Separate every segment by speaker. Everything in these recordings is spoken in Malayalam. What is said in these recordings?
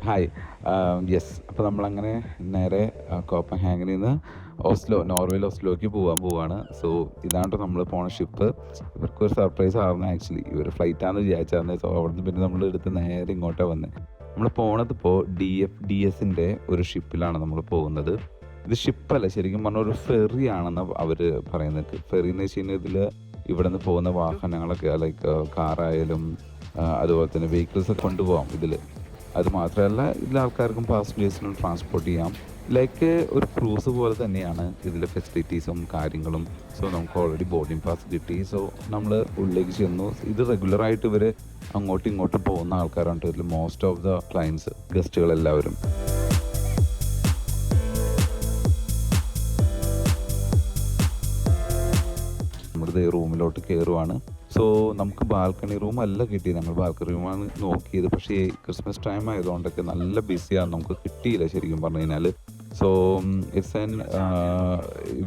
Speaker 1: ഹായ്. യെസ്, അപ്പോൾ നമ്മളങ്ങനെ നേരെ കോപ്പൻഹാഗനിൽ നിന്ന് നോർവേയിൽ ഓസ്ലോയ്ക്ക് പോവാണ്. സോ ഇതാണ് നമ്മൾ പോണ ഷിപ്പ്. ഇവർക്കൊരു സർപ്രൈസ് ആയിരുന്നു ആക്ച്വലി. ഇവർ ഫ്ലൈറ്റാണെന്ന് വിചാരിച്ചായിരുന്നു. സോ അവിടുന്ന് പിന്നെ നമ്മൾ എടുത്ത് നേരെ ഇങ്ങോട്ടാണ് വന്നത്. നമ്മൾ പോണതിപ്പോൾ DFDSൻ്റെ ഒരു ഷിപ്പിലാണ് നമ്മൾ പോകുന്നത്. ഇത് ഷിപ്പല്ല, ശരിക്കും പറഞ്ഞാൽ ഒരു ഫെറിയാണെന്ന് അവർ പറയുന്നത്. ഫെറി എന്ന് വെച്ച് കഴിഞ്ഞാൽ ഇതിൽ ഇവിടെ നിന്ന് പോകുന്ന വാഹനങ്ങളൊക്കെ ലൈക്ക് കാറായാലും അതുപോലെ തന്നെ വെഹിക്കിൾസൊക്കെ കൊണ്ടുപോകാം ഇതിൽ. അത് മാത്രമല്ല ഇതിൽ ആൾക്കാർക്കും പാസഞ്ചേഴ്സിനും ട്രാൻസ്പോർട്ട് ചെയ്യാം. ലൈക്ക് ഒരു ക്രൂസ് പോലെ തന്നെയാണ് ഇതിലെ ഫെസിലിറ്റീസും കാര്യങ്ങളും. സോ നമുക്ക് ഓൾറെഡി ബോർഡിംഗ് പാസ് കിട്ടി. സോ നമ്മൾ ഉള്ളിലേക്ക് ചെന്നു. ഇത് റെഗുലറായിട്ട് ഇവർ അങ്ങോട്ടും ഇങ്ങോട്ടും പോകുന്ന ആൾക്കാരാണ് ഇതിൽ മോസ്റ്റ് ഓഫ് ദ ക്ലയൻസ്, ഗസ്റ്റുകളെല്ലാവരും. നമ്മുടെ റൂമിലോട്ട് കയറുവാണ്. സോ നമുക്ക് ബാൽക്കണി റൂം അല്ല കിട്ടിയത്, ഞങ്ങൾ ബാൽക്കണി റൂമാണ് നോക്കിയത്. പക്ഷേ ക്രിസ്മസ് ടൈം ആയതുകൊണ്ടൊക്കെ നല്ല ബിസിയാണ്, നമുക്ക് കിട്ടിയില്ല ശരിക്കും പറഞ്ഞു കഴിഞ്ഞാൽ. So it's an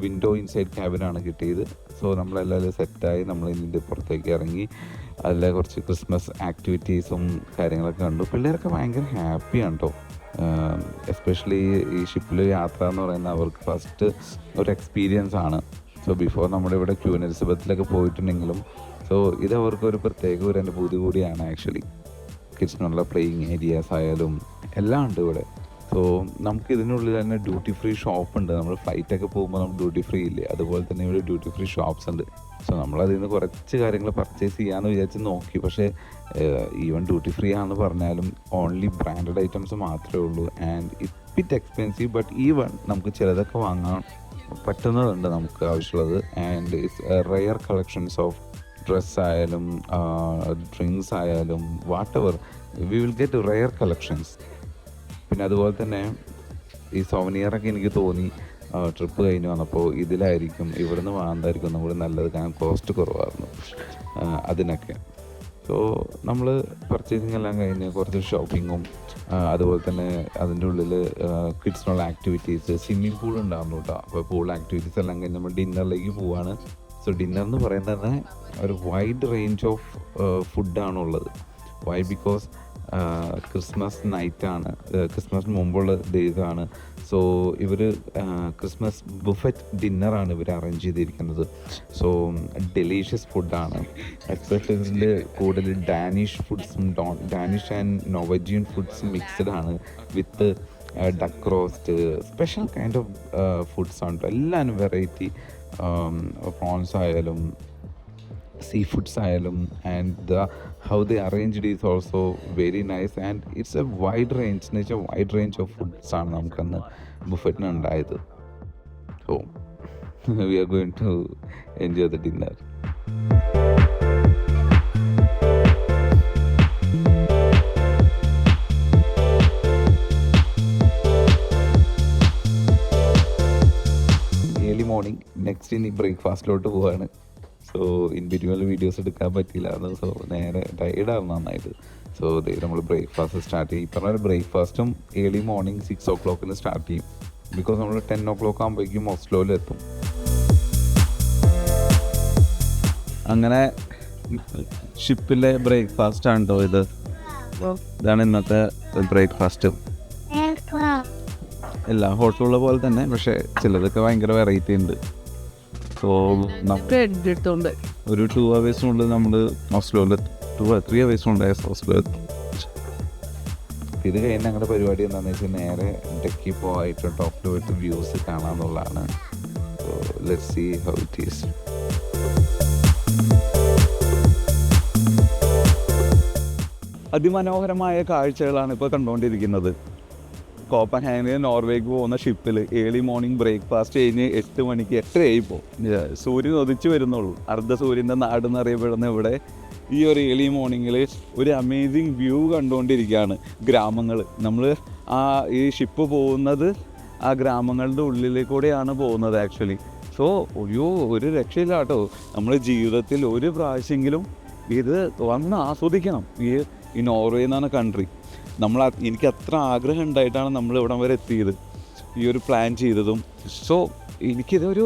Speaker 1: window inside ക്യാബിനാണ് കിട്ടിയത്. സോ നമ്മളെല്ലാവരും സെറ്റായി നമ്മൾ ഇതിൻ്റെ പുറത്തേക്ക് ഇറങ്ങി. അതിലെ കുറച്ച് ക്രിസ്മസ് ആക്ടിവിറ്റീസും കാര്യങ്ങളൊക്കെ കണ്ടു. പിള്ളേരൊക്കെ ഭയങ്കര ഹാപ്പിയാണ് കേട്ടോ. എസ്പെഷ്യലി ഈ ഷിപ്പിൽ യാത്ര എന്ന് പറയുന്നത് അവർക്ക് ഫസ്റ്റ് ഒരു എക്സ്പീരിയൻസ് ആണ്. സോ ബിഫോർ നമ്മുടെ ഇവിടെ ക്യൂൻ എലിസബത്തിലൊക്കെ പോയിട്ടുണ്ടെങ്കിലും സോ ഇത് അവർക്കൊരു പ്രത്യേക ഒരു അനുഭൂതി കൂടിയാണ് ആക്ച്വലി. കിഡ്സിനുള്ള പ്ലേയിങ് ഏരിയാസ് ആയാലും എല്ലാം ഉണ്ട് ഇവിടെ. സോ നമുക്ക് ഇതിനുള്ളിൽ തന്നെ ഡ്യൂട്ടി ഫ്രീ ഷോപ്പ് ഉണ്ട്. നമ്മൾ ഫ്ലൈറ്റൊക്കെ പോകുമ്പോൾ നമുക്ക് ഡ്യൂട്ടി ഫ്രീ ഇല്ലേ, അതുപോലെ തന്നെ ഇവിടെ ഡ്യൂട്ടി ഫ്രീ ഷോപ്സ് ഉണ്ട്. സോ നമ്മളതിൽ നിന്ന് കുറച്ച് കാര്യങ്ങൾ പർച്ചേസ് ചെയ്യാമെന്ന് വിചാരിച്ച് നോക്കി. പക്ഷേ ഈവൻ ഡ്യൂട്ടി ഫ്രീ ആണെന്ന് പറഞ്ഞാലും ഓൺലി ബ്രാൻഡഡ് ഐറ്റംസ് മാത്രമേ ഉള്ളൂ. And it expensive, but even നമുക്ക് ചിലതൊക്കെ വാങ്ങാൻ പറ്റുന്നതുണ്ട് നമുക്ക് ആവശ്യമുള്ളത്. And it's rare collections of dress ആയാലും ഡ്രിങ്ക്സ് ആയാലും whatever we will get rare collections. പിന്നെ അതുപോലെ തന്നെ ഈ സോവനിയറൊക്കെ എനിക്ക് തോന്നി ട്രിപ്പ് കഴിഞ്ഞ് വന്നപ്പോൾ ഇതിലായിരിക്കും, ഇവിടുന്ന് വാങ്ങുന്നതായിരിക്കും നമുക്ക് നല്ലത്, കാരണം കോസ്റ്റ് കുറവായിരുന്നു അതിനൊക്കെ. സോ നമ്മൾ പർച്ചേസിങ് എല്ലാം കഴിഞ്ഞ് കുറച്ച് ഷോപ്പിങ്ങും അതുപോലെ തന്നെ അതിൻ്റെ ഉള്ളിൽ കിഡ്സിനുള്ള ആക്ടിവിറ്റീസ്, സ്വിമ്മിംഗ് പൂൾ ഉണ്ടായിരുന്നു കേട്ടോ. അപ്പോൾ പൂൾ ആക്ടിവിറ്റീസ് എല്ലാം കഴിഞ്ഞ് നമ്മൾ ഡിന്നറിലേക്ക് പോവാണ്. സോ ഡിന്നർ എന്ന് പറയുന്നത് തന്നെ ഒരു വൈഡ് റേഞ്ച് ഓഫ് ഫുഡാണുള്ളത്. വൈ? ബിക്കോസ് ക്രിസ്മസ് നൈറ്റാണ്, ക്രിസ്മസിന് മുമ്പുള്ള ഡേയ്സാണ്. സോ ഇവർ ക്രിസ്മസ് ബുഫറ്റ് ഡിന്നറാണ് ഇവർ അറേഞ്ച് ചെയ്തിരിക്കുന്നത്. സോ ഡെലീഷ്യസ് ഫുഡാണ്. എസ്പെഷ്യലി കൂടുതൽ ഡാനിഷ് ഫുഡ്സും ഡാനിഷ് ആൻഡ് നോർവെജിയൻ ഫുഡ്സും മിക്സ്ഡ് ആണ് with duck roast, special kind of ഫുഡ്സാണ് കേട്ടോ. എല്ലാവരും വെറൈറ്റി പ്രോൺസ് ആയാലും സീ ഫുഡ്സ് ആയാലും and how they arranged is also very nice. And it's a wide range എന്ന് വെച്ചാൽ വൈഡ് റേഞ്ച് ഓഫ് ഫുഡ്സാണ് നമുക്കന്ന് ബുഫറ്റിന് ഉണ്ടായത്. So we are going to enjoy the dinner. Early morning. Next ഇനി ബ്രേക്ക്ഫാസ്റ്റിലോട്ട് പോവാണ്. സോ ഇൻ ബിറ്റ്വീൻ വീഡിയോസ് എടുക്കാൻ പറ്റിയില്ലായിരുന്നു. സോ നേരെ ടൈർഡായിരുന്നു നന്നായിട്ട്. സോ നമ്മൾ ബ്രേക്ക്ഫാസ്റ്റ് സ്റ്റാർട്ട് ചെയ്യും. ഈ പറഞ്ഞ ബ്രേക്ക്ഫാസ്റ്റും ഏർലി മോർണിംഗ് 6 o'clock സ്റ്റാർട്ട് ചെയ്യും. ബിക്കോസ് നമ്മൾ 10 o'clock ആകുമ്പോഴേക്കും ഓസ്ലോയിലെത്തും. അങ്ങനെ ഷിപ്പിലെ ബ്രേക്ക്ഫാസ്റ്റ് ആണ് കേട്ടോ ഇത്. ഇതാണ് ഇന്നത്തെ ബ്രേക്ക്ഫാസ്റ്റ്. എല്ലാ ഹോട്ടലുള്ള പോലെ തന്നെ, പക്ഷേ ചിലതൊക്കെ ഭയങ്കര വെറൈറ്റി ഉണ്ട്. സോ ഒരു 2 hours നമ്മൾ ഓസ്ലോയിൽ 3 hours ഓസ്ലോയിൽ. ഇത് കഴിഞ്ഞ് ഞങ്ങളുടെ പരിപാടി എന്താണെന്ന് വെച്ചാൽ നേരെ ഡെക്കി പോയിട്ട് ടോപ്പിൽ പോയിട്ട് വ്യൂസ് കാണാമെന്നുള്ളതാണ്. So let's see how it is. അതിമനോഹരമായ കാഴ്ചകളാണ് ഇപ്പോൾ കണ്ടുകൊണ്ടിരിക്കുന്നത്. കോപ്പൻഹാഗനിൽ നോർവേക്ക് പോകുന്ന ഷിപ്പിൽ ഏർലി മോർണിംഗ് ബ്രേക്ക്ഫാസ്റ്റ് കഴിഞ്ഞ് 8 മണിക്ക് 8:30 ഇപ്പോൾ സൂര്യൻ ഉദിച്ചു വരുന്നുള്ളൂ. അർദ്ധ സൂര്യൻ്റെ നാടെന്നറിയപ്പെടുന്ന ഇവിടെ ഈ ഒരു ഏർലി മോർണിംഗിൽ ഒരു അമേസിങ് വ്യൂ കണ്ടുകൊണ്ടിരിക്കുകയാണ്. ഗ്രാമങ്ങൾ, നമ്മൾ ഈ ഷിപ്പ് പോകുന്നത് ആ ഗ്രാമങ്ങളുടെ ഉള്ളിലേക്കൂടെയാണ് പോകുന്നത് ആക്ച്വലി. സോ ഒരു രക്ഷയില്ല കേട്ടോ. നമ്മൾ ജീവിതത്തിൽ ഒരു പ്രാവശ്യമെങ്കിലും ഇത് വന്ന് ആസ്വദിക്കണം. ഈ നോർവേ എന്നാണ് കൺട്രി. എനിക്ക് അത്ര ആഗ്രഹം ഉണ്ടായിട്ടാണ് നമ്മൾ ഇവിടം വരെ എത്തിയത്, ഈ ഒരു പ്ലാൻ ചെയ്തതും. സോ എനിക്കിതൊരു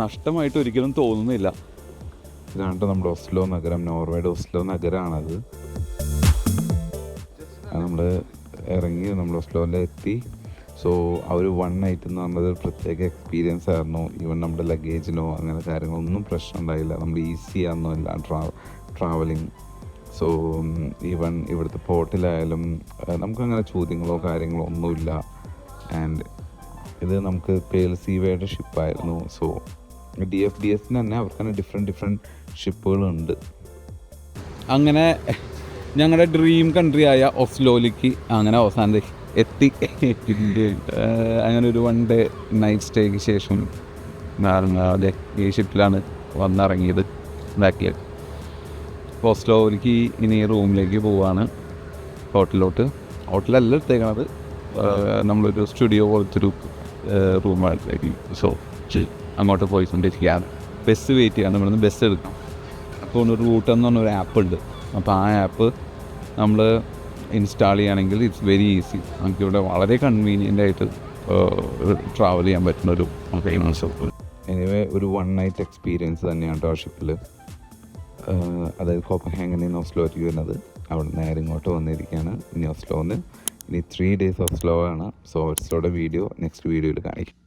Speaker 1: നഷ്ടമായിട്ട് ഒരിക്കലും തോന്നുന്നില്ല. ഇതാണ് നമ്മുടെ ഓസ്ലോ നഗരം, നോർവേയുടെ ഓസ്ലോ നഗരമാണത്. നമ്മൾ ഇറങ്ങി നമ്മൾ ഓസ്ലോയിലെത്തി. സോ ആ ഒരു 1 നൈറ്റ് എന്ന് പറഞ്ഞത് ഒരു പ്രത്യേക എക്സ്പീരിയൻസ് ആയിരുന്നു. ഈവൻ നമ്മുടെ ലഗേജിനോ അങ്ങനെ കാര്യങ്ങളൊന്നും പ്രശ്നം ഉണ്ടായില്ല. നമ്മൾ ഈസി ആണെന്നില്ല ട്രാവലിങ്. സോ ഈവൻ ഇവിടുത്തെ പോർട്ടിലായാലും നമുക്കങ്ങനെ ചോദ്യങ്ങളോ കാര്യങ്ങളോ ഒന്നുമില്ല. ആൻഡ് ഇത് നമുക്ക് പേൾ സീവേയുടെ ഷിപ്പായിരുന്നു. സോ DFDSന് തന്നെ അവർക്കന്നെ ഡിഫറെൻറ്റ് ഷിപ്പുകളുണ്ട്. അങ്ങനെ ഞങ്ങളുടെ ഡ്രീം കൺട്രി ആയ ഓസ്ലോയിലേക്ക് അങ്ങനെ അവസാനം എത്തി. അങ്ങനെ ഒരു 1 ഡേ നൈറ്റ് സ്റ്റേക്ക് ശേഷം ഈ ഷിപ്പിലാണ് വന്നിറങ്ങിയത് ബാക്കിൽ. ഓസ്ലോയിലേക്ക് ഇനി റൂമിലേക്ക് പോവാണ്, ഹോട്ടലല്ല എടുത്തേക്കണത്, നമ്മളൊരു സ്റ്റുഡിയോ പോലത്തൊരു റൂമായിട്ടേക്ക്. സോ അങ്ങോട്ട് പോയിക്കൊണ്ടിരിക്കുകയാണ്. ബസ് വെയിറ്റ് ചെയ്യാൻ, നമ്മളിന്ന് ബസ് എടുക്കാം. അപ്പോൾ ഒരു റൂട്ട് എന്ന് പറഞ്ഞൊരു ആപ്പ് ഉണ്ട്. അപ്പോൾ ആ ആപ്പ് നമ്മൾ ഇൻസ്റ്റാൾ ചെയ്യുകയാണെങ്കിൽ ഇറ്റ്സ് വെരി ഈസി. നമുക്കിവിടെ വളരെ കൺവീനിയൻ്റ് ആയിട്ട് ട്രാവൽ ചെയ്യാൻ പറ്റുന്നൊരു ഫേമസ്. എനിവേ ഒരു 1 നൈറ്റ് എക്സ്പീരിയൻസ് തന്നെയാണ് ആ ഷിപ്പിൽ. അതായത് കോപ്പൻഹേഗനിൽ നിന്ന് ഓസ്ലോയിലേക്ക് വരുന്നത്. അവിടെ നേരെ ഇങ്ങോട്ട് വന്നിരിക്കുകയാണ്. ഇനി 3 ഡേയ്സ് ഓസ്ലോ ആണ്. സോ ഓസ്ലോയുടെ വീഡിയോ നെക്സ്റ്റ് വീഡിയോയിൽ കാണിക്കും.